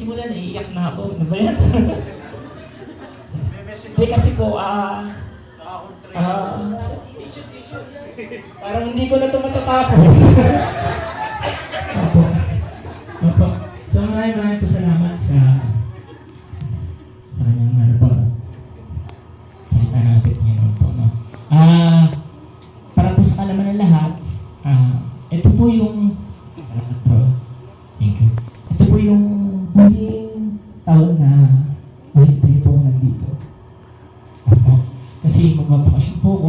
nagsisimula, naiiyak na ako. Ano ba yan? Hindi kasi po, parang hindi ko na ito matatapos. Opo. Opo. So maraming po salamat sa kanyang ano po. Salita natin ngayon po. No? Para po sa kalaman ng lahat, ito po yung salamat po. Thank you. Ito po yung huling taon na tayo po nandito. Opo. Kasi magbabakasyon po ako.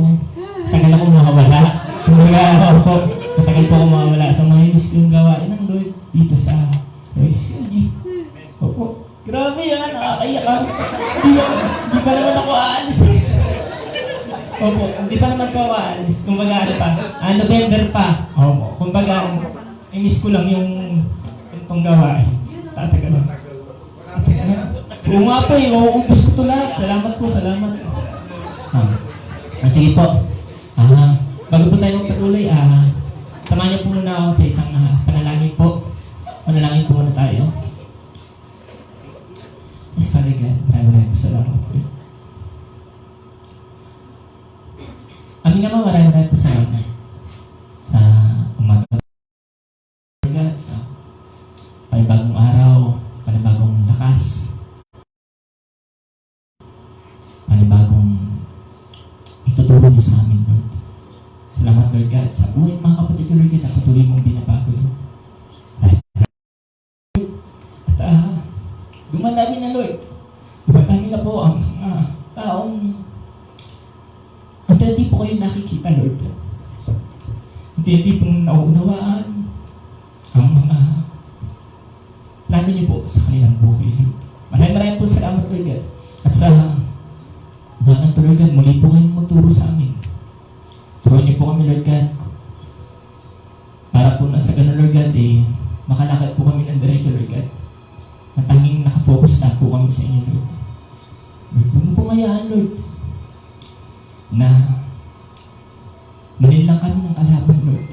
Tagal ako makawala. Matagal po ako makawala sa mga miss yung gawain ng Lord dito sa Royce. Opo. Grabe yan, nakakaiyak ka. Hindi pa naman ako aalis. Opo, hindi pa naman ako aalis. Kumbaga ano pa, November pa. Opo, kumbaga, miss ko lang yung itong gawain. Tatagal lang. Oo nga po eh, mauubos ko ito lahat. Salamat po, salamat. Sige po. Bago po tayo magpatuloy, samahan niyo po muna ako sa isang panalangin po. Panalangin po muna tayo. Yes, Father God, maraming salamat po. Amin naman, maraming po salamat sa umaga. God, sa panibagong araw, panibagong lakas, panibagong ituturo mo sa amin, Lord. Salamat, Lord God, sa buhay mga kapatid ko, Lord God, na patuloy mong binabago, Lord. At dumandami na, Lord. Dumandami na po ang taong hindi po kayo nakikita, Lord. Hindi po nauunawaan ang mga plano niyo po sa kanilang buhay, Lord. Maraming po salamat, Lord God. At sa mga Lord God, muli po kayong magturo sa amin. Turuan niyo po kami, Lord God. Para po na sa ganun, Lord God, makalakad po kami ng diretso, Lord God. At tanging nakafocus na po kami sa inyo, Lord. Lord, huwag mo pong hayaan, Lord, na manil lang kami ng kalaban, Lord,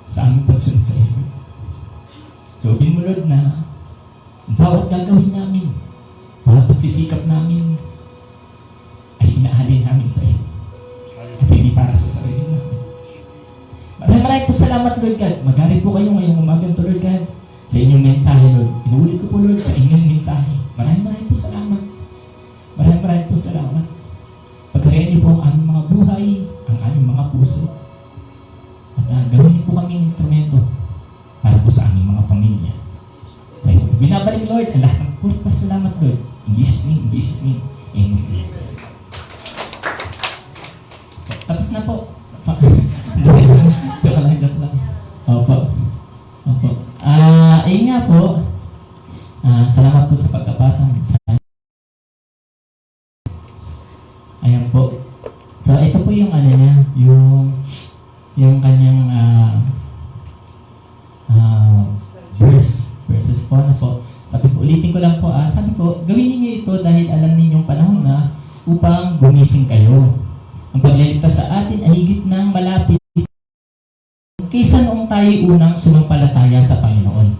sa aming pagsunod sa iyo, Lord. Loobin mo, Lord, na bawat gagawin namin, bawat pagsisikap namin, ay inaalin namin sa iyo. At hindi para sa sarili namin. Maraming po salamat, Lord God. Magalit po kayo ngayong umagang to, Lord God, sa inyong mensahe, Lord. Inuulit ko po, Lord, sa inyong mensahe. Maraming po salamat. Maraming po salamat. Pagkariyan niyo po ang aming mga buhay, ang aming mga puso. At gawin niyo po kami instrumento para po sa aming mga pamilya. Sa iyo, binabalik, Lord, ang lahat ng pulit pasalamat, Lord. In Jesus' name, Amen. Tapos na po. Joke lang. Opo. Ayun nga po. Salamat po sa pagkapasa. Ayan po. So, ito po yung ano niya, yung kanyang verses po na po. Sabi ko, ulitin ko lang po, sabi ko, gawin niyo ito dahil alam ninyong panahon na upang gumising kayo. Ang pagliligtas sa atin ay higit ng malapit kaysa noong tayo unang sumampalataya sa Panginoon.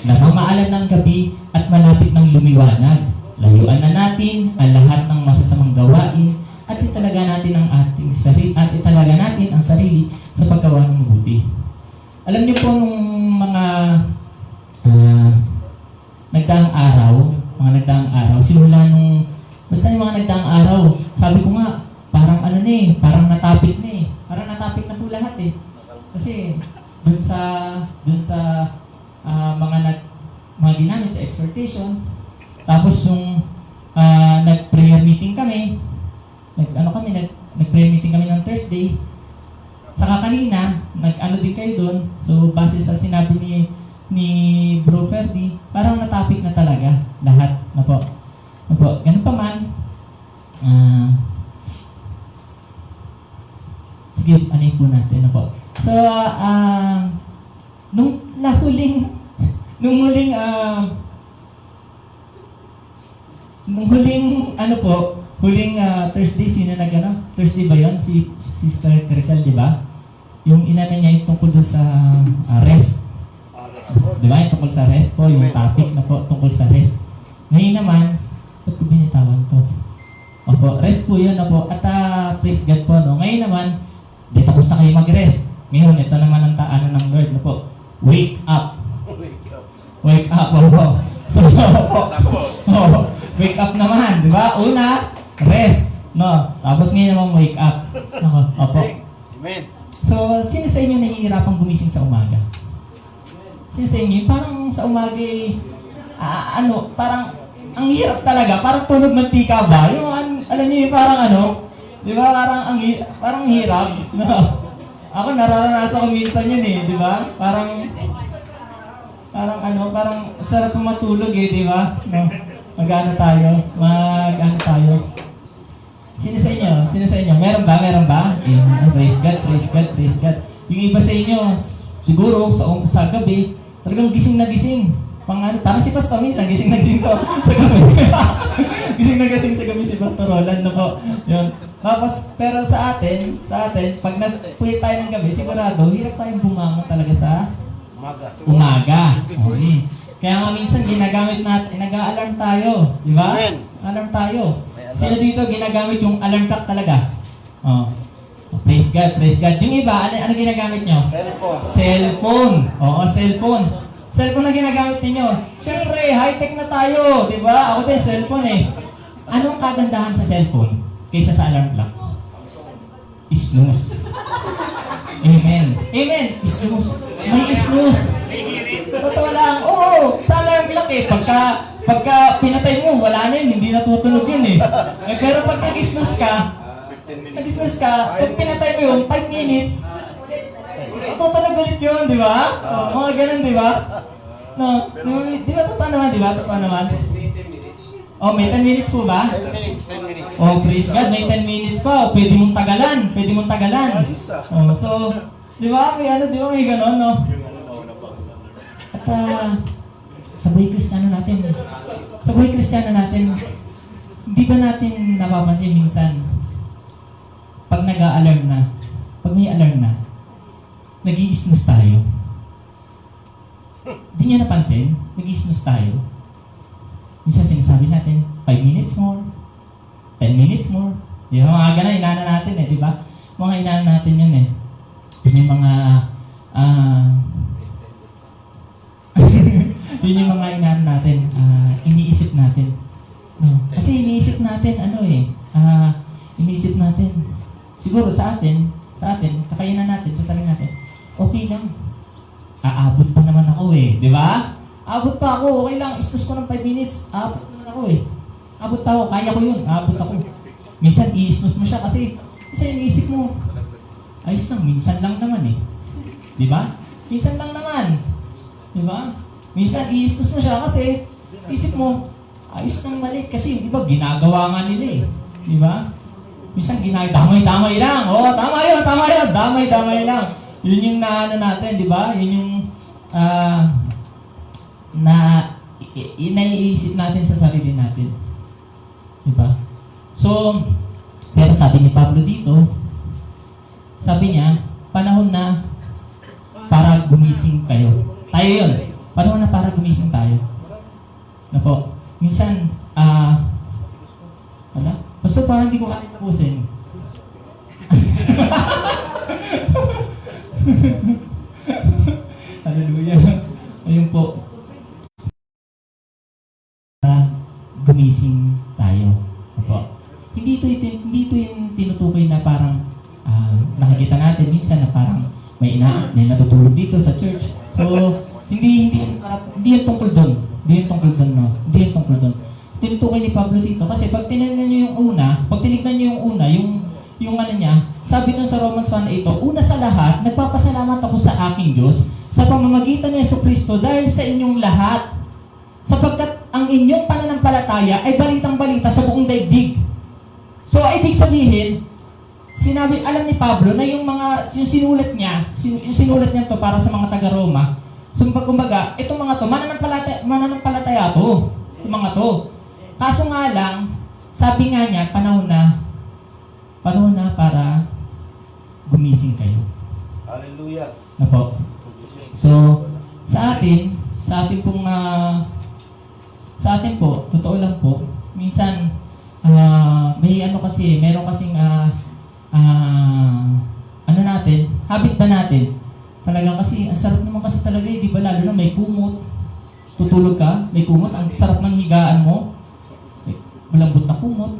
Namamaalam ng gabi at malapit ng lumiwanag. Layuan na natin ang lahat ng masasamang gawain at italaga natin ang sarili sa paggawa ng mabuti. Alam niyo po nung mga nagdaang araw, simula nung basta yung mga nagdaang araw, sabi ko nga, parang parang natapik na po lahat eh. Kasi dun sa mga ginamit sa exhortation, tapos yung nag-prayer meeting kami, nag-prayer meeting kami ng Thursday, saka kanina, din kayo doon, so base sa sinabi ni Bro Ferdy, parang natapik na talaga lahat na po. Ganun pa man, sige, anin po natin na po. So, nung huling Thursday, sino Thursday ba yun? Si Sister Crisel, di ba? Yung inana niya yung tungkol doon sa rest. Di ba? Yung tungkol sa rest po, yung topic na po tungkol sa rest. Ngayon naman, ba't ko binitawan to? Opo, rest po yun na po. At praise God po, no? Ngayon naman, di tapos na kayo mag-rest. Ngayon, ito naman ang taano ng Lord na po. Wake up. Wake up, opo. So, wake up naman, di ba? Una, rest. No, tapos ngayon naman wake up. Opo. Amen. So, sino sa inyo nahihirapang gumising sa umaga? Sino sa inyo? Parang sa umaga parang ang hirap talaga. Parang tulog ng tika ba? Yung, alam niyo, parang di ba? Parang hirap. No? Ako, nararanasan ko minsan yun di ba? Parang sarap matulog di ba? No? Mag-ano tayo? Sino sa inyo? Meron ba? Praise God. Yung iba sa inyo, siguro, sa gabi, talagang gising na gising. Tama si Pastor minsan, gising na gising sa gabi. Gising na gising sa gabi si Pastor Roland, no po. Yun. Tapos, pero sa atin, pag nagpuwi tayo ng gabi, sigurado, hirap tayong bumangon talaga sa umaga. Kaya nga minsan, ginagamit natin, nag-a-alarm tayo. Di ba? Alarm tayo. Sino dito ginagamit yung alarm clock talaga? Praise God. Yung iba, ano ginagamit nyo? Cellphone. Oo, cellphone. Cellphone na ginagamit ninyo. Siyempre, high-tech na tayo. Di ba? Ako din, cellphone Anong kagandahan sa cellphone kaysa sa alarm clock? Snooze. Amen. Snooze. May snooze. Totoo lang. Oo, sa alarm clock Pagka pinatay mo, wala na yun, hindi natutunog yun Pero pag nag-snooze ka, pag pinatay mo yun, 5 minutes, tutunog ulit yun, di ba? Mga ganun, di ba? No, di ba totoo naman? May 10 minutes po ba? 10 minutes. Praise God, may 10 minutes pa. Pwede mong tagalan. So, di ba? May ganun, no? At, sa buhay Kristiyano natin, hindi ba natin napapansin minsan, pag may alarm na, nag-i-snooze tayo. Hindi niyo napansin? Nag-i-snooze tayo. Minsan sinasabi natin, 5 minutes more, 10 minutes more. Di ba mga ganun, inana natin di ba? Mga inana natin yun Yun yung mga, yun yung mga inaan natin, iniisip natin. No? Kasi iniisip natin, iniisip natin, siguro sa atin, kakayanan natin, sa sarili natin, okay lang. Aabot pa naman ako di ba? Aabot pa ako, okay lang, istos ko ng 5 minutes, aabot pa naman ako Aabot pa ako, kaya ko yun, aabot ako. Minsan, i-snooze mo siya kasi iniisip mo, ayos lang, minsan lang naman Di ba? Minsan lang naman. Di ba? Minsan, i-snooze mo siya kasi isip mo, ayos nang mali kasi yung iba, ginagawa nga nila Di ba? Minsan, damay-damay lang. Tama yun. Damay-damay lang. Yun yung natin, di ba? Yun yung naiisip natin sa sarili natin. Di ba? So, pero sabi ni Pablo dito, sabi niya, panahon na para gumising kayo. Tayo yun. Panahon na para gumising tayo. Na po. Minsan, basta parang hindi ko kaya tapusin. Hallelujah. Ayun po. Gumising tayo. Opo. Hindi ito yung tinutukoy na parang nakikita natin minsan na parang may natutulog dito sa church. So, hindi yung tungkol doon. Hindi yung tungkol doon. Tinutukoy ni Pablo dito kasi pag tinignan niyo yung una, yung ano niya, sabi dun sa Romans 1:8, una sa lahat, nagpapasalamat ako sa aking Diyos sa pamamagitan ni Jesucristo dahil sa inyong lahat, sapagkat ang inyong pananampalataya ay balitang-balita sa buong daigdig. So, ibig sabihin, alam ni Pablo na yung sinulat niya to para sa mga taga-Roma. So, kumbaga, itong mga to, mananampalataya to. Itong mga to. Kaso nga lang, sabi nga niya, panahon na para gumising kayo. Hallelujah. Na po. So, sa atin pong, sa atin po, totoo lang po, minsan, may ano kasi, meron kasing, ano natin, habit ba natin? Talagang kasi, ang sarap naman kasi talaga, di ba, lalo na may kumot, tutulog ka, may kumot, ang sarap ng higaan mo, malambot na kumot,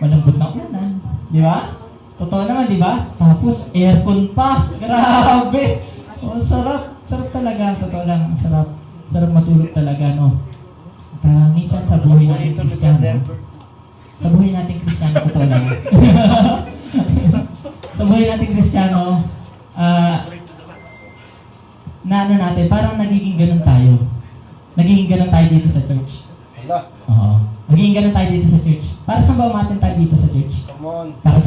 malambot na unan, di ba? Totoo naman, di ba? Tapos, aircon pa, grabe! Oh, sarap, sarap talaga, totoo lang, sarap matulog talaga, no? At minsan sa buhay natin Kristiyano, sa buhay natin Kristiyano, totoo lang. Sa buhay natin Kristiyano, na ano natin, parang nagiging ganun tayo. Nagiging ganun tayo dito sa church. Oo. Nagiging ganun tayo dito sa church. Para saan ba umatin tayo dito sa church? Come on. Para sa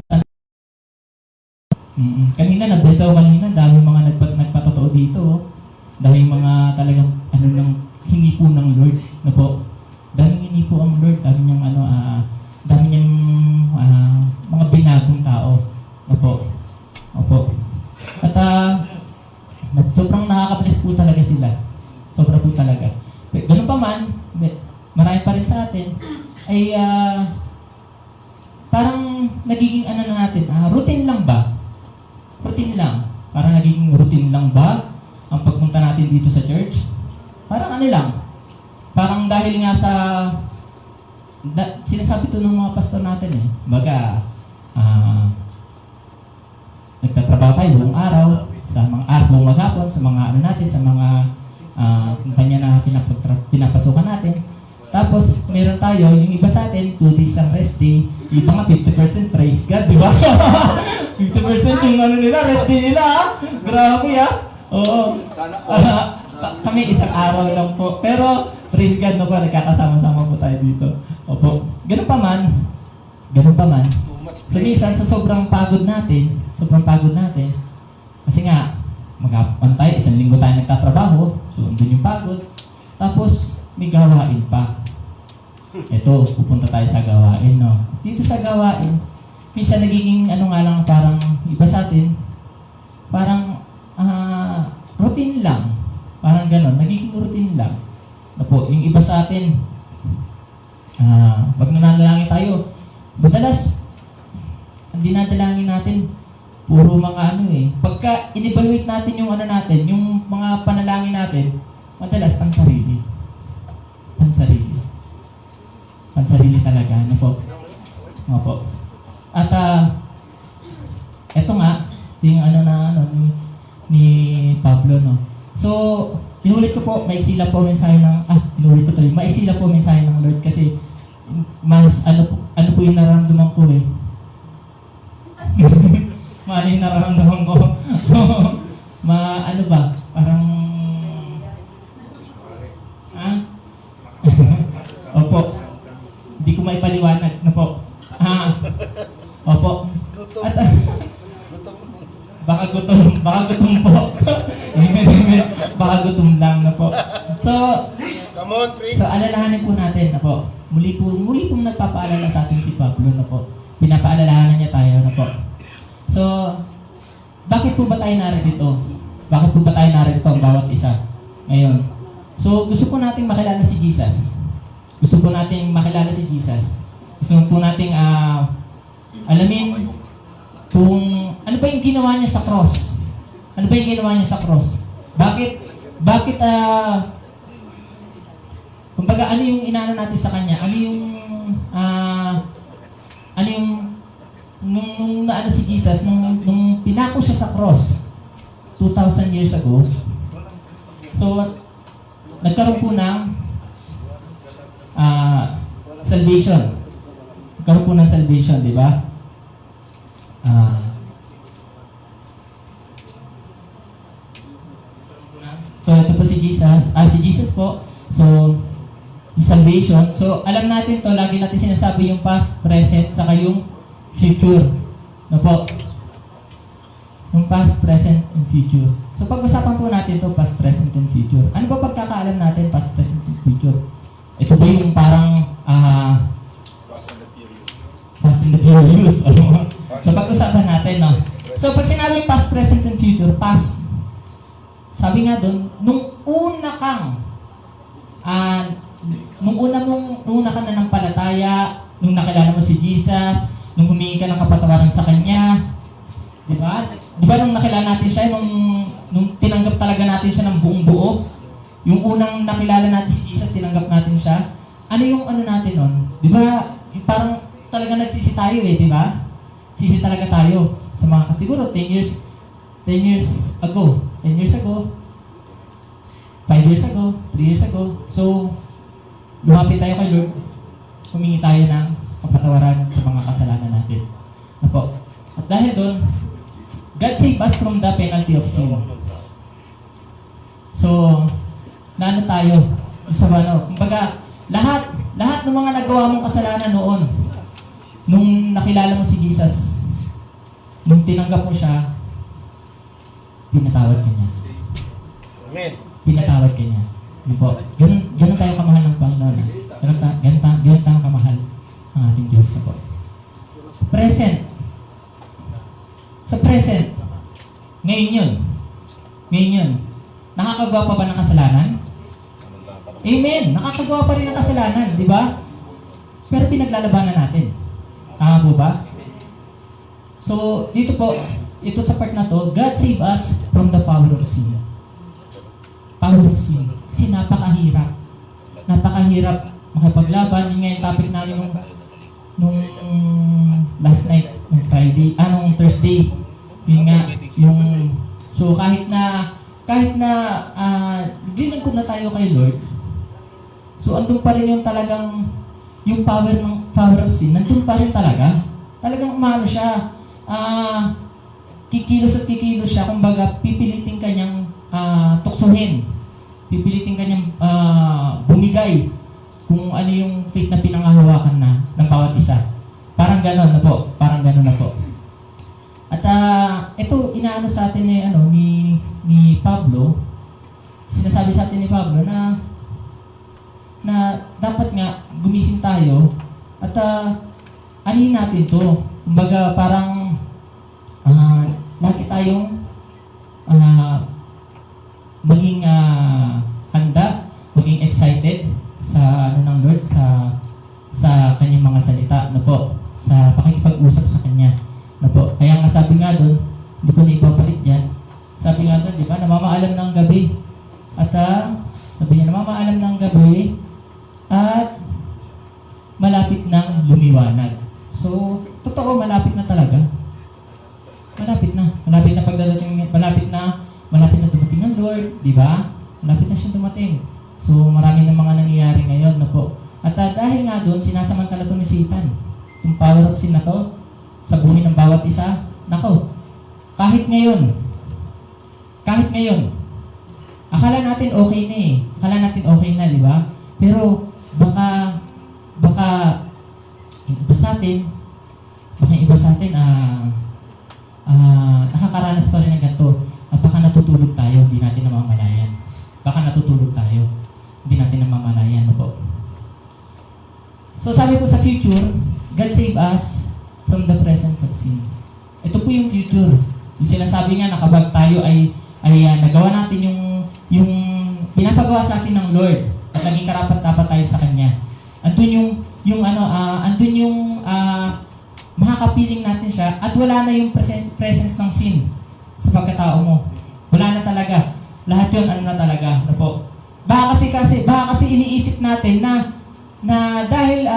kanina, nag-bless ako kanina, dami mga nagpatotoo dito. Oh. Dahil mga talagang ano nang hingi po ng Lord, na po. Daming hingi po ang Lord, dami niyang dami niyang mga binagong tao, na po. Opo. At sobrang nakaka-bless po talaga sila. Sobra po talaga. Ganun pa man, marami pa rin sa atin, ay parang nagiging ano na natin, routine lang ba? Routine lang. Parang nagiging routine lang ba ang pagpunta natin dito sa church? Parang ano lang. Parang dahil nga sa sinasabi to ng mga pastor natin eh. Baga, nagtatrabaho tayo buong araw, sa mga buong maghapon, sa mga ano natin, sa mga kumpanya na pinapasukan natin. Tapos, meron tayo, yung iba sa atin, 2 days ang rest day, yung iba nga 50% praise God, di ba? 50% yung ano nila, rest day nila, ha? Grabe, ha? Oo. Kami isang araw lang po. Pero, praise God, no po, nagkakasama-sama po tayo dito. Opo. Ganun pa man, so minsan, sa sobrang pagod natin, kasi nga, mag-apan tayo, isang linggo tayo nagtatrabaho, so andun yung pagod, tapos may gawain pa. Ito, pupunta tayo sa gawain, no? Dito sa gawain, minsan nagiging ano nga lang, parang iba sa atin, parang routine lang. Parang ganon, nagiging routine lang. Na po, yung iba sa atin, pag nanalangin tayo, madalas, ang dinadalangin natin, puro mga ano eh. Pagka in-evaluate natin yung ano natin, yung mga panalangin natin, madalas pansarili. Pansarili talaga, ano po? Opo. At eto nga, yung ano na ano ni Pablo, no. So, inulit ko po, maiksi lang po mensahe ng maiksi lang po mensahe ng Lord kasi mas ano po yung nararamdaman ko eh. Ano yung nararamdaman ko? Ano ba? Parang Opo. Hindi ko maipaliwanag na po. Opo. At baka gutom po. Baka gutom lang na po. So, Come on, please. so alalahanin po natin na po. Muli pong nagpapaalala sa atin si Pablo na po. Pinapaalalahanan niya tayo na po. So, bakit po ba tayo narito? Bakit po ba tayo narito ang bawat isa ngayon? So, gusto po nating makilala si Jesus. Gusto po nating makilala si Jesus. Gusto po nating alamin kung ano ba yung ginawa niya sa cross. Ano ba yung ginawa niya sa cross? Bakit kumbaga ano yung inaano natin sa kanya? Ano yung nung naano si Jesus, nung pinako siya sa cross 2,000 years ago. So, nagkaroon po ng salvation. Nagkaroon po ng salvation, di ba? So, ito po si Jesus. Si Jesus po. So, salvation. So, alam natin to, lagi natin sinasabi yung past, present, saka yung future. No po? Yung past, present, and future. So, pag-usapan po natin to past, present, and future. Ano ba pagkakaalam natin, past, present, and future? Ito ba yung parang Fast and the Furious? So, pag-usapan natin, no? So, pag sinabing past, present, and future, past, sabi nga doon, nung una kang nung una ka nanampalataya, nung nakilala mo si Jesus, nung humingi ka ng kapatawaran sa Kanya, di ba? Di ba nung nakilala natin siya, nung tinanggap talaga natin siya ng buong buo, yung unang nakilala natin si Jesus, tinanggap natin siya, ano yung ano natin nun? Di ba? Parang talaga nagsisi tayo di ba? Sisi talaga tayo sa mga kasiguro 10 years ago, 5 years ago, 3 years ago. So, lumapit tayo kay Lord, humingi tayo ng kapatawaran sa mga kasalanan natin. Ano po? At dahil doon, God save us from the penalty of sin. So, naano tayo? So, kumbaga, lahat ng mga nagawa mong kasalanan noon, nung nakilala mo si Jesus, nung tinanggap mo siya, pinatawad ka niya. Amen. Pinatawad ka niya. Yun po. Ganun tayo kamahal ng Panginoon. Ganun tayo kamahal ng ating Diyos na po. Present. Sa present, ngayon yun. Nakakagawa pa ba ng kasalanan? Amen. Nakakagawa pa rin ng kasalanan, di ba? Pero pinaglalabanan natin. Tama po ba? So, dito po, ito sa part na to, God save us from the power of sin. Power of sin. Kasi napakahirap. Napakahirap makipaglaban. Yun nga yung topic namin nung last night, nung Thursday. Yun nga, so kahit na dilingkod na tayo kay Lord, so andun pa rin yung talagang, yung power of sin, nandun pa rin talaga. Talagang umano siya, kikilos siya, kumbaga pipilitin kanyang tuksohin. Pipilitin kanyang bumigay kung ano yung faith na pinangahawakan na ng bawat isa. Parang gano'n na po. At ito, inaano sa atin ni Pablo, sinasabi sa atin ni Pablo na dapat nga gumising tayo at anin natin to. Kumbaga parang lagi tayong maging handa, maging excited sa ng Lord, sa kanyang mga salita na po, sa pakikipag-usap sa kanya na po. Kaya nga sabi nga doon, hindi ko na ipapalit yan. Sabi nga doon, di ba, namamaalam ng gabi. At sabi niya, namamaalam ng gabi at malapit nang lumiwanag. So, totoo, malapit na talaga. Malapit na pagdadating, malapit na dumating ng Lord, di ba? Malapit na siya dumating. So, marami ng mga nangyayari ngayon na po. At dahil nga doon, sinasamantala ito ni Satan. Itong power of sin na to, sa buhay ng bawat isa, nako, kahit ngayon, akala natin okay na di ba? Pero, baka, yung iba sa atin, nakakaranas pa rin ng ganito. At baka natutulog tayo, hindi natin namamalayan. Hindi natin namamalayan. Po. So sabi po sa future, God save us from the presence of sin. Ito po yung future. Yung sinasabi nga na kapag tayo ay nagawa natin yung pinapagawa sa atin ng Lord at naging karapat-dapat tayo sa Kanya. Andun yung makakapiling natin siya at wala na yung presence ng sin sa pagkatao mo. Wala na talaga. Lahat yun, na talaga. Po. Baka kasi iniisip natin na dahil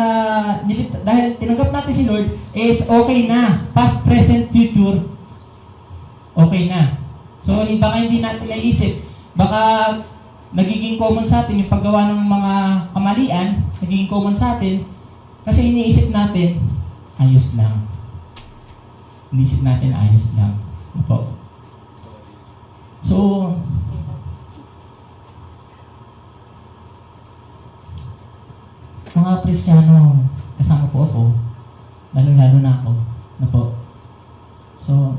tinanggap natin si Lord is okay na. Past, present, future, okay na. So, baka hindi natin naisip. Baka nagiging common sa atin yung paggawa ng mga kamalian, nagiging common sa atin kasi iniisip natin, ayos lang. Iniisip natin, ayos lang. Po. So, mga Kristiyano, kasama po ako, lalo-lalo na ako, na po. So,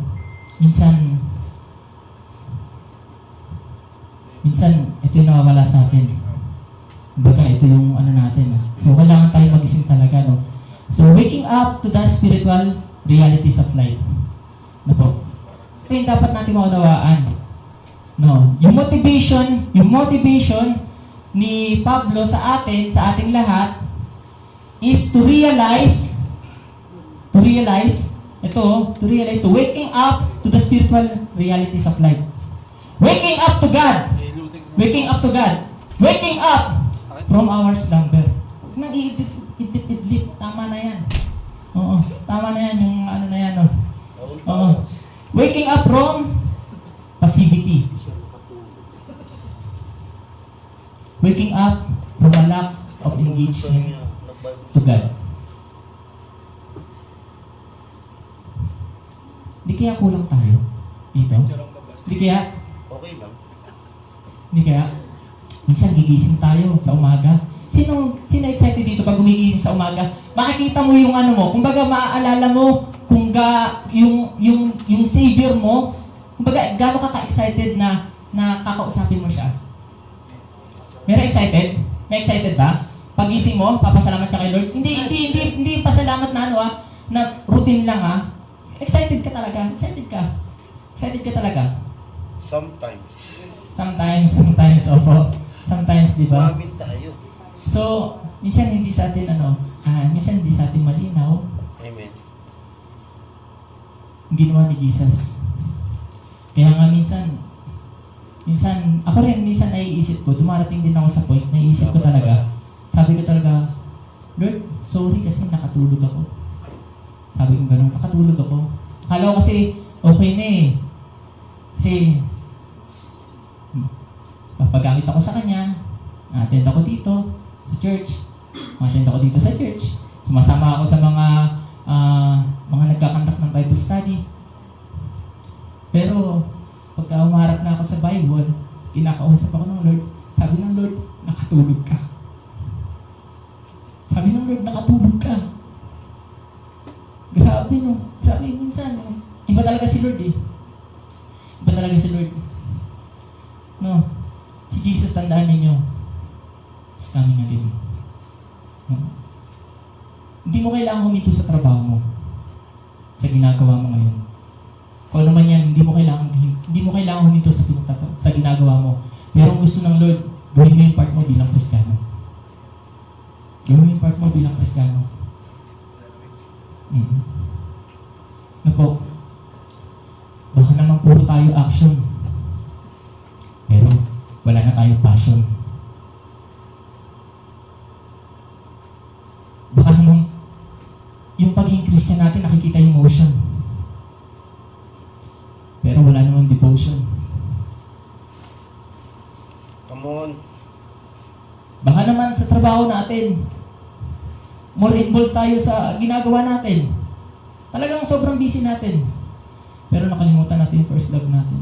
minsan, ito yung nawawala sa atin. Baga, ito yung natin. So, kailangan tayo magising talaga, no? So, waking up to the spiritual realities of life. Na po. Ito yung dapat natin maunawaan. No, yung motivation ni Pablo sa ating lahat is to realize to waking up to the spiritual realities of life. Waking up to God. Waking up from our slumber. Huwag nang idlit. Tama na yan. Oo, tama na yan yung ano na yan. Oo. Waking up from passivity. Waking up from a lack of engagement to God. Di kaya kulang tayo dito? Di kaya? Okay lang. Di kaya? Minsan gigising tayo sa umaga. Sino excited dito pag gumigising sa umaga? Makikita mo yung ano mo, kumbaga maaalala mo yung Savior mo, kumbaga gaano ka ka-excited na kakausapin mo siya. Meron excited? May excited ba? Pagising mo, papasalamat ka kay Lord? Hindi yung pasalamat na na routine lang Excited ka talaga. Excited ka talaga. Sometimes, opo. Sometimes, di ba? Mabit tayo. So, minsan hindi sa atin malinaw Amen. ang ginawa ni Jesus. Kaya nga minsan, ako rin, minsan naiisip ko, dumarating din ako sa point, naiisip ko talaga, sabi ko talaga, Lord, sorry kasi nakatulog ako. Sabi ko gano'n, nakatulog ako. Akala ko kasi, okay na Kasi, papagamit ako sa kanya, attend ako dito, sa church, sumasama ako sa mga nagkakandak ng Bible study. Pero, pagka umarap na ako sa Bible, kinakausap ako ng Lord, sabi ng Lord, nakatulog ka. Grabe grabe minsan Iba talaga si Lord No, si Jesus, tandaan ninyo, is coming again. No? Hindi mo kailangan huminto sa trabaho mo, sa ginagawa mo ngayon. Kung ano man yan, hindi mo kailangan huminto sa ginagawa mo. Pero ang gusto ng Lord, gawin mo yung part mo bilang Kristiyano. Ano po? Baka naman puro tayo action. Pero wala na tayong passion. Baka naman yung pagiging Christian natin nakikita yung motion. Pero wala namang devotion. Come on. Baka naman sa trabaho natin, more involved tayo sa ginagawa natin. Talagang sobrang busy natin. Pero nakalimutan natin yung first love natin.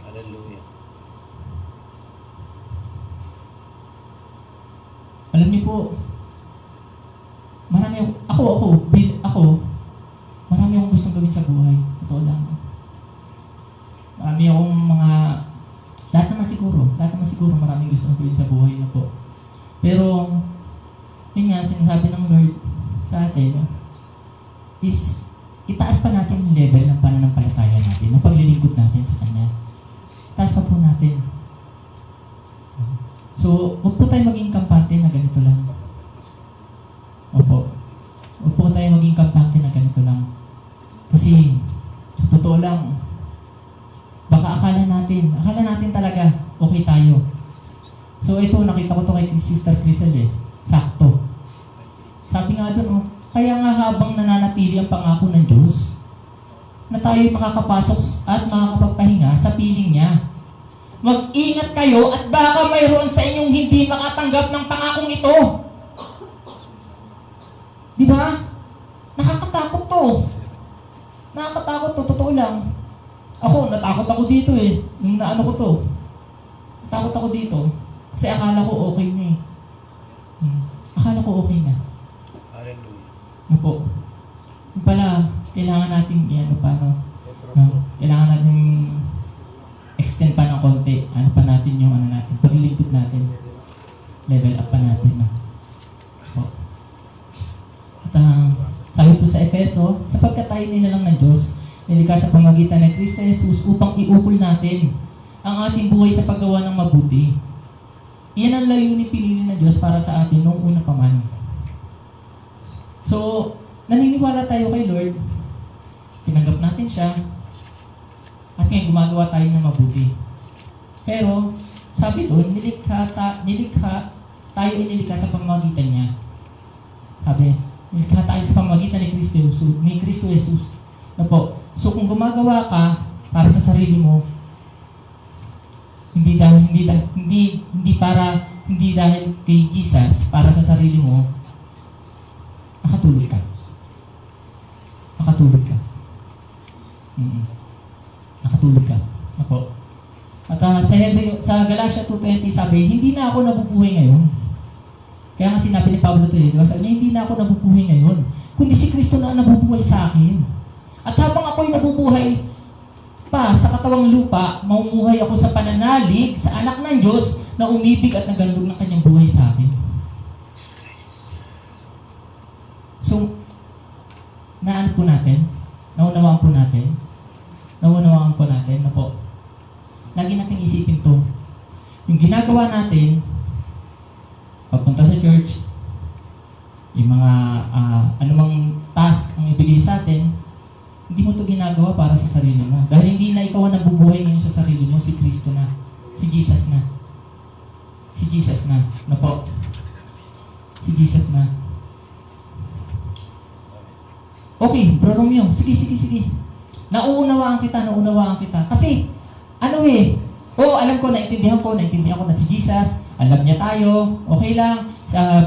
Hallelujah. Alam niyo po, marami akong gustong gawin sa buhay. Totoo lang. Marami akong lahat naman siguro maraming gustong gawin sa buhay na po. Pero, yun nga, sinasabi ng Lord sa atin, is itaas pa natin yung level ng pananampalataya natin, ng paglilingkod natin sa Kanya. Itaas pa po natin. So, huwag po tayo maging kampante na ganito lang. Opo. Huwag po tayo maging kampante na ganito lang. Kasi, sa totoo lang, baka akala natin talaga, okay tayo. So, ito, nakita ko to kay Sister Crisel sakto. Sabi nga doon, kaya nga habang nananatili ang pangako ng Diyos, na tayo makakapasok at makakapagpahinga sa piling niya. Mag-ingat kayo at baka mayroon sa inyong hindi makatanggap ng pangakong ito. Di ba? Nakakatakot to. Totoo lang. Ako, natakot ako dito nung naano ko to. Natakot ako dito. Kasi akala ko okay na Akala ko okay na. Hallelujah. Ano po? Yung pala, kailangan natin kailangan natin extend pa ng konti. Paglilingkod natin. Level up pa natin. Po. At sabi po sa Efeso, sapagkat tayo nilalang ng Diyos, nilikha sa pamagitan ng Kristo Jesus upang iukol natin ang ating buhay sa paggawa ng mabuti. Iyan ang layunin pinili ng Diyos para sa atin noong una pa man. So, naniniwala tayo kay Lord, tinanggap natin siya, at ngayon gumagawa tayo ng mabuti. Pero, sabi doon, nilikha tayo inilikha sa pamamagitan niya. Sabi, nilikha tayo sa pamamagitan ni Kristo Jesus. Na po. So kung gumagawa ka para sa sarili mo, hindi dahil kay Jesus, para sa sarili mo, nakatulog ka. Nakatulog ka. Nakatulog ka. Ako. At sa Galatia 2:20 sabi, hindi na ako nabubuhay ngayon. Kaya nga sinabi ni Pablo ito, diba? Sabi niya, hindi na ako nabubuhay ngayon, kundi si Kristo na ang nabubuhay sa akin. At habang ako'y nabubuhay pa sa katawang lupa, mamumuhay ako sa pananalig sa anak ng Diyos na umibig at nagandog ng kanyang buhay sa akin. So, naano po natin? Naunawaan po natin na po. Lagi natin isipin to. Yung ginagawa natin, pagpunta sa church, yung mga anumang task ang ibigay sa atin, hindi mo ito ginagawa para sa sarili mo. Dahil hindi na ikaw ang nabubuhay ngayon sa sarili mo, si Kristo na. Si Jesus na. Si Jesus na. Na po. Si Jesus na. Okay, Bro Romeo. Sige. Nauunawaan kita. Kasi, alam ko, naintindihan ko na si Jesus, alam niya tayo, okay lang,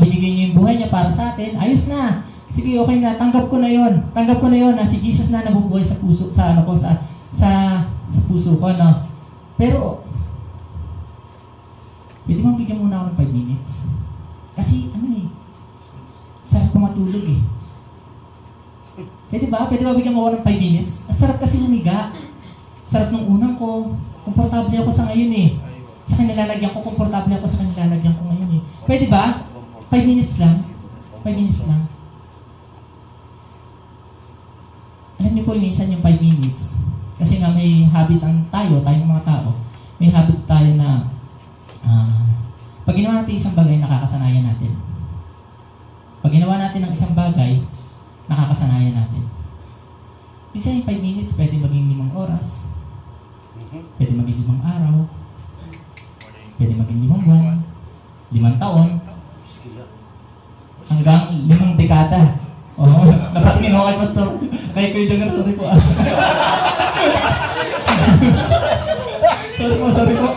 binigay niya yung buhay niya para sa atin, ayos na. Sige, okay na, tanggap ko na yon na si Jesus na nabubuhay sa puso, sa puso ko, no? Pero, pwede mo bigyan muna ako ng 5 minutes? Kasi, sarap ko matulog eh. Pwede ba bigyan mo ako ng 5 minutes? Ang sarap kasi lumiga. Sarap ng unang ko. Komportable ako sa ngayon eh. Sa kanilalagyan ko, komportable ako sa kanilalagyan ko ngayon eh. Pwede ba? 5 minutes lang. 5 minutes lang. Alam niyo po, minsan yung 5 minutes, kasi nga may habit tayong mga tao, may habit tayo na pag ginawa natin isang bagay, nakakasanayan natin. Pag ginawa natin ang isang bagay, nakakasanayan natin. Minsan yung 5 minutes, pwede maging 5 oras, pwede maging 5 araw, pwede maging 5 buwan, 5 taon, hanggang 5 dekada. Oo, napatingin ako kay Pastor. Kay Kuya Jogger, sorry po. sorry po.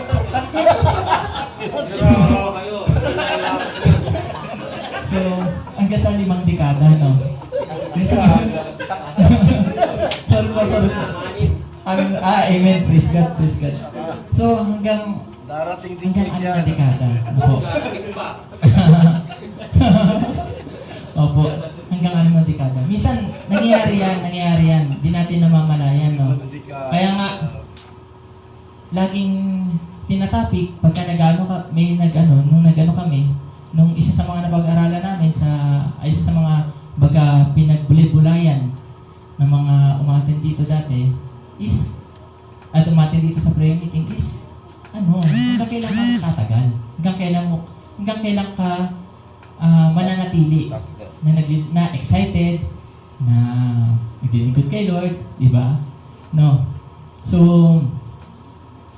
So, hanggang sa 5 dekada, no? Sorry po. Amen. Praise God. So, hanggang darating din 6 dekada. Opo, hanggang 6 dekada. Minsan, nangyayari yan. Di natin namamalayan, no? Kaya nga, laging tinatapik, pagka nung isa sa mga napag-aralan namin, isa sa mga pinagbulay-bulayan ng mga umatin dito dati, at umatin dito sa prayer meeting hanggang kailan ka magtatagal? Hanggang kailan ka mananatili na excited, na naglilingkod kay Lord, di ba? No. So,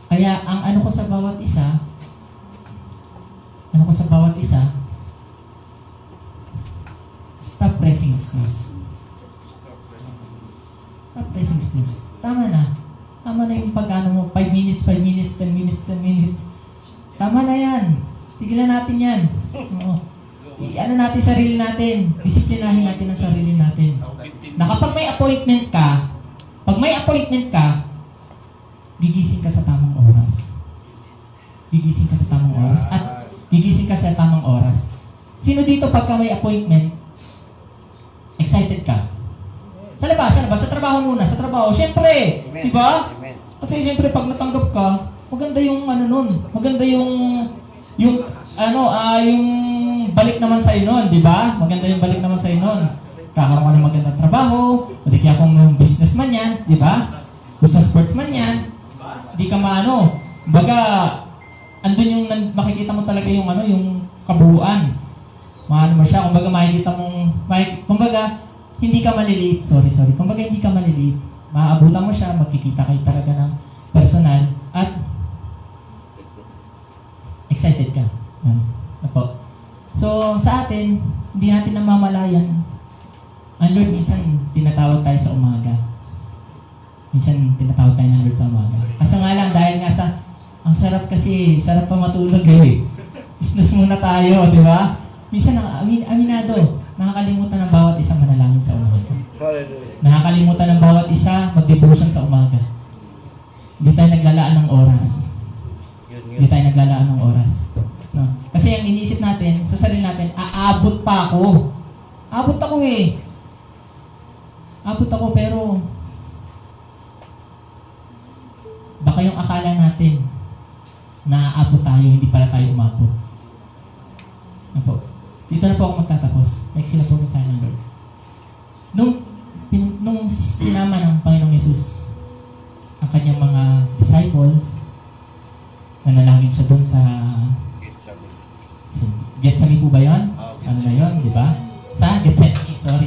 kaya ang ko sa bawat isa, stop pressing snooze. Tama na yung pag-ano mo, 5 minutes, 10 minutes. Tama na yan. Tigilan natin yan. Oo. Natin sarili natin. Disiplinahin natin ang sarili natin. Na kapag may appointment ka, gigising ka sa tamang oras. At gigising ka sa tamang oras. Sino dito pagka may appointment, excited ka? Sa labas, sa trabaho muna, Siyempre, di ba? Kasi siyempre pag natanggap ka, maganda yung maganda yung balik naman sa'yo nun, di ba? Maganda yung balik naman sa'yo nun. kakaroon ka ng magandang trabaho, o di kaya kung businessman yan, di ba? Kung sa sportsman yan, di ka maano. Kumbaga, andun yung makikita mo talaga yung ano, yung kabuuan. Maano mo siya, kumbaga makikita mong, kumbaga, hindi ka maliliit. Sorry. Kumbaga, hindi ka maliliit. Maaabutan mo siya, magkikita kayo talaga ng personal, at excited ka. Apo. So, sa atin, hindi natin namamalayan. Ang Lord, minsan tinatawag tayo sa umaga. Minsan tinatawag tayo ng Lord sa umaga. Kaso nga lang, dahil nga sa, ang sarap kasi, sarap pa matulog eh. Isnus muna tayo, di ba? Minsan, aminado, nakakalimutan ng bawat isang manalangin sa umaga. Hallelujah. Nakakalimutan ng bawat isa mag-devotion sa umaga. Hindi tayo naglalaan ng oras. Hindi tayo naglalaan ng oras. No? Kasi ang iniisip natin, sa sarili natin, aabot pa ako. Abot ako eh. Abot ako pero baka yung akala natin na aabot tayo, hindi pala tayo umabot. Ano po? Dito na po ako magtatapos. Next na po mensahe ng Lord. Nung sinama ng Panginoong Yesus ang kanyang mga disciples, nanalangin siya doon sa Gethsemane po ba yun? Ano na yun, di ba? Sa Gethsemane, sorry.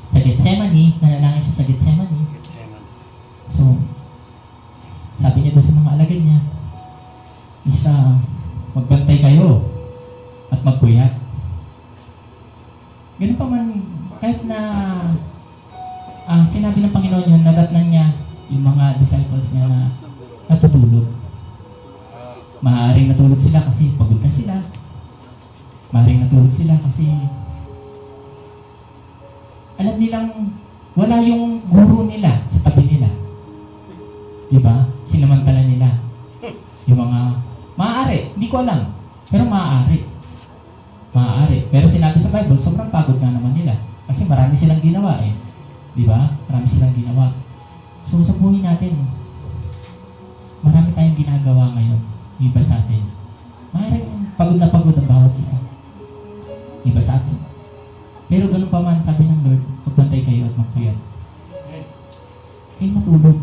Sa Gethsemane, nanalangin siya sa Gethsemane. So, sabi niya doon sa mga alagad niya, isa, magbantay kayo at magpuyat. Ganun pa man, kahit na sinabi ng Panginoon yun, nadatnan niya yung mga disciples niya na natutulog. Maaaring natulog sila kasi pagod na sila. Maaaring natulog sila kasi alam nilang wala yung guro nila sa tabi nila. Diba? Sinamantala nila. Yung mga, maaari, hindi ko alam. Pero maaari. Pero sinabi sa Bible, sobrang pagod nga naman nila. Kasi marami silang ginawa eh. Diba? Marami silang ginawa. So sa buhay natin, marami tayong ginagawa ngayon. Iba sa atin. Maaaring pagod na pagod ang bawat isa. Iba sa atin. Pero ganun pa man, sabi ng Lord, magbantay kayo at magpuyat. Kayo matulog.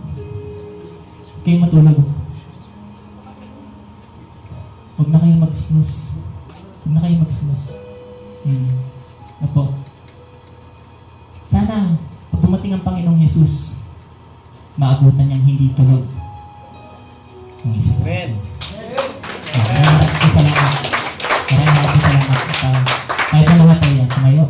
Huwag na kayo mag-snooze. Apo. Sana, pag dumating ang Panginoong Jesus, maabutan niyang hindi tulog. Ang isa sa atin. Maraming salamat. Kahit na lahat tayo, tumayo.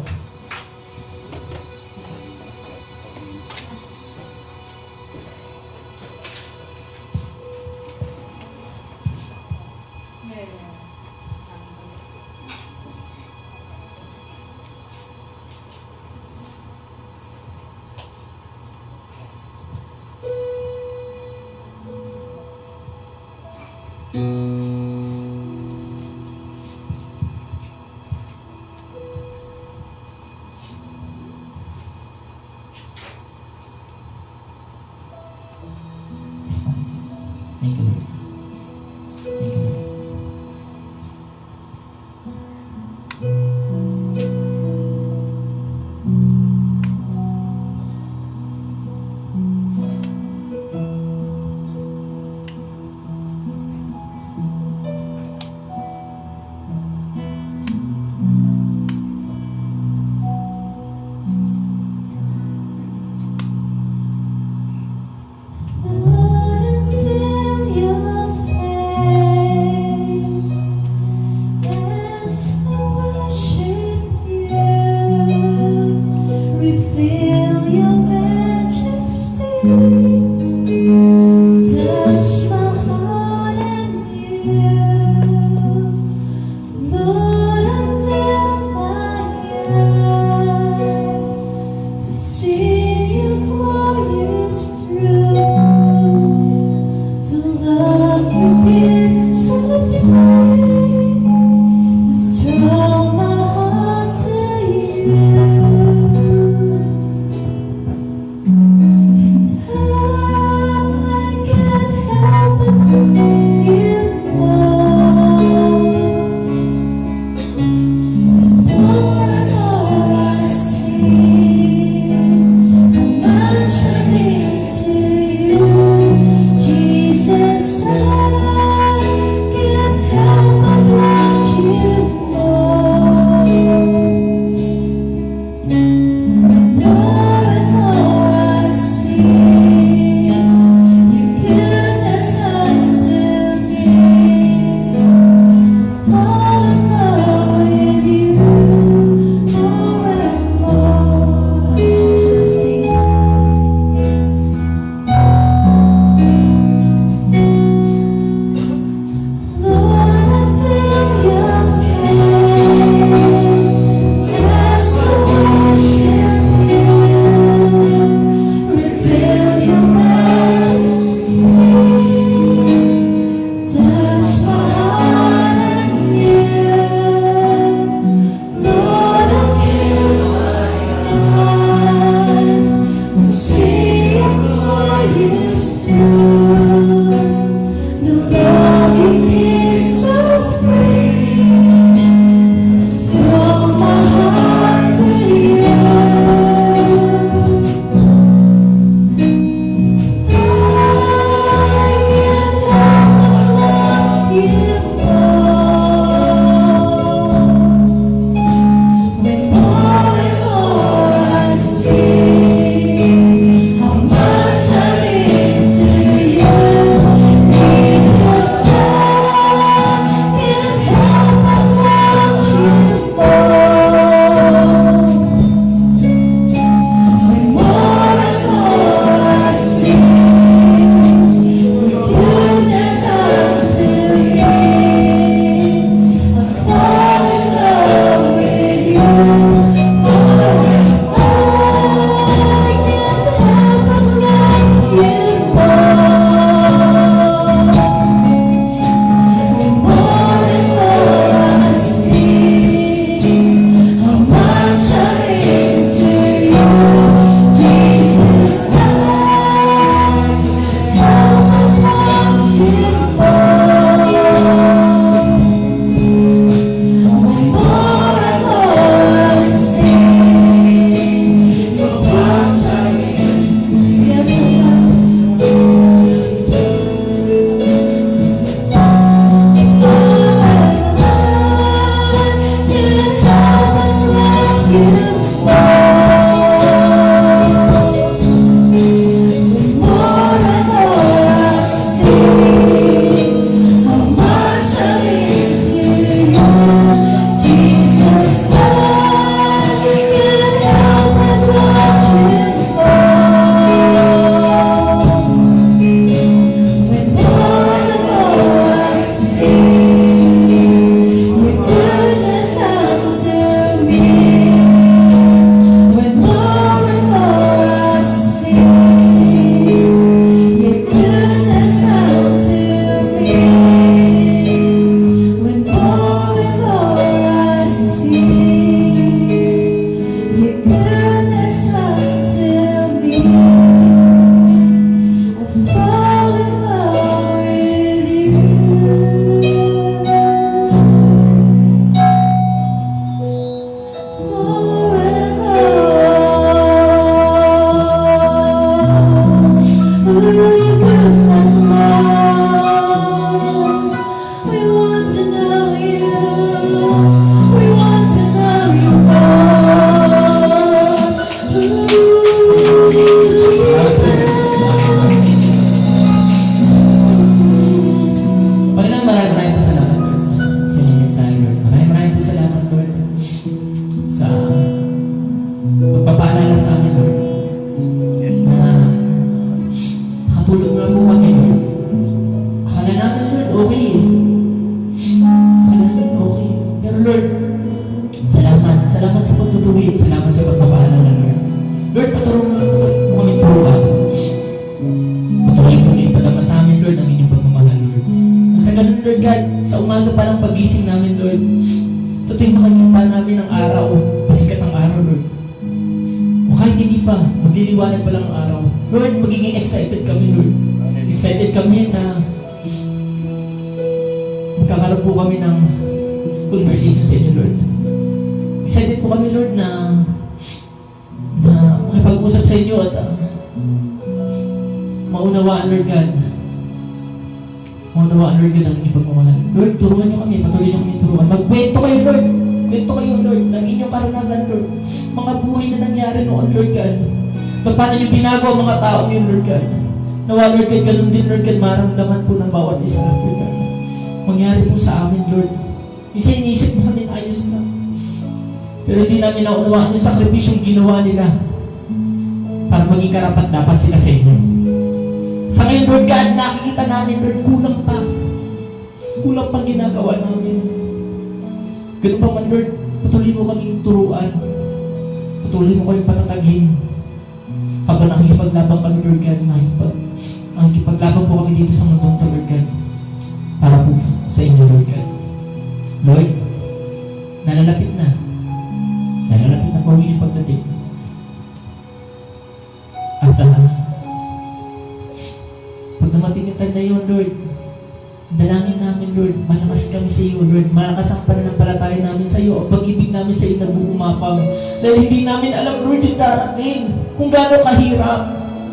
Lord. Salamat. Salamat sa pagtutuwid. Salamat sa pagpapaalala, Lord. Lord, patuloy mo kami turuan. Patuloy mo kami padama sa amin, Lord, ang inyong pagmamahal, Lord. Ang sa ganun, Lord God, sa umaga pa lang pagising namin, Lord, sa tuwing makikita namin ang araw, pasikat ang araw, Lord. O kahit hindi pa, magliliwanag pa lang ang araw. Lord, magiging excited kami, Lord. Excited kami na magkakaroon po kami ng conversation sa inyo, Lord. Excited po kami, Lord, na makipag-usap sa inyo at maunawaan, Lord God. Maunawaan, Lord God, ang inyong pagmamahal. Lord, turuan niyo kami, patuloy niyo kami turuan. Magkwento kayo, Lord. Kwento kayo, Lord, ng inyong karanasan, Lord. Mga buhay na nangyari noon, Lord God. Paano niyo binago ang mga tao niyo, Lord God. Nawa, Lord God, ganun din, Lord God, maramdaman po ng bawat isa, Lord God. Mangyari po sa amin, Lord. Kasi iniisip namin ayos na. Pero hindi namin naunawaan yung sakripisyong ginawa nila para maging karapat dapat sila sa inyo. Sa ngayon, Lord God, nakikita namin, Lord, kulang pa. Kulang pa ginagawa namin. Ganun pa man, Lord, patuloy mo kaming turuan. Patuloy mo kaming patatagin. Habang nakikipaglabang kami, Lord God, nakikipaglaban po kami dito sa mundong to, Lord God. Para po sa inyo, Lord God. Lord, nalalapit na. Nalalapit na po ang inyong pagdating. At pag dumating yung time na yun, Lord, dalangin namin, Lord, malakas kami sa iyo, Lord. Malakas ang pananampalataya namin sa iyo. Ang pag-ibig namin sa iyo nag-uumapang. Dahil hindi namin alam, Lord, yung darating. Kung gaano kahirap.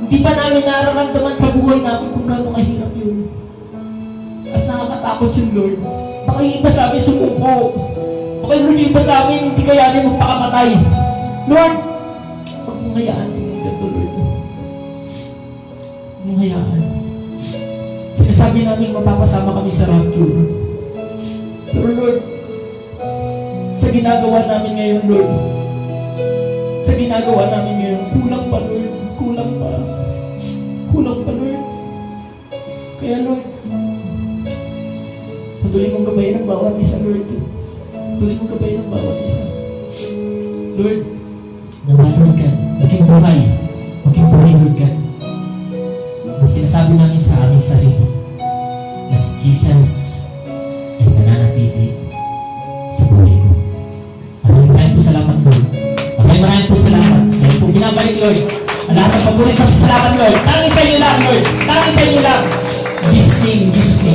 Hindi pa namin nararamdaman sa buhay namin kung gaano kahirap yun. At nakakatakot yun, Lord. Baka yung iba sa amin sumuko. Baka yung iba sa amin hindi kayanin magpakamatay. Lord, huwag mong hayaan yung ganito, Lord. Huwag mong hayaan. Sinasabi namin mapapasama kami sa rapture. Pero Lord, sa ginagawa namin ngayon, Lord, sa ginagawa namin ngayon, kulang pa, Lord. Kulang pa. Kulang pa, Lord. Kaya, Lord, patuloy mong gabayan ang bawat isa, Lord. Patuloy mong gabayan ang bawat isa. Lord, naman, Lord God, maging buhay. Maging buhay, Lord God. Na sinasabi namin sa aming sarili na si Jesus ay nananatili sa buhay ko. Maraming po salamat, Lord. Maraming po salamat. Sa iyo po binabalik, Lord. Ang lahat ng paborito sa salamat, Lord. Tanging sa inyo lang, Lord. Tanging sa inyo lang. In Jesus' name, in Jesus' name.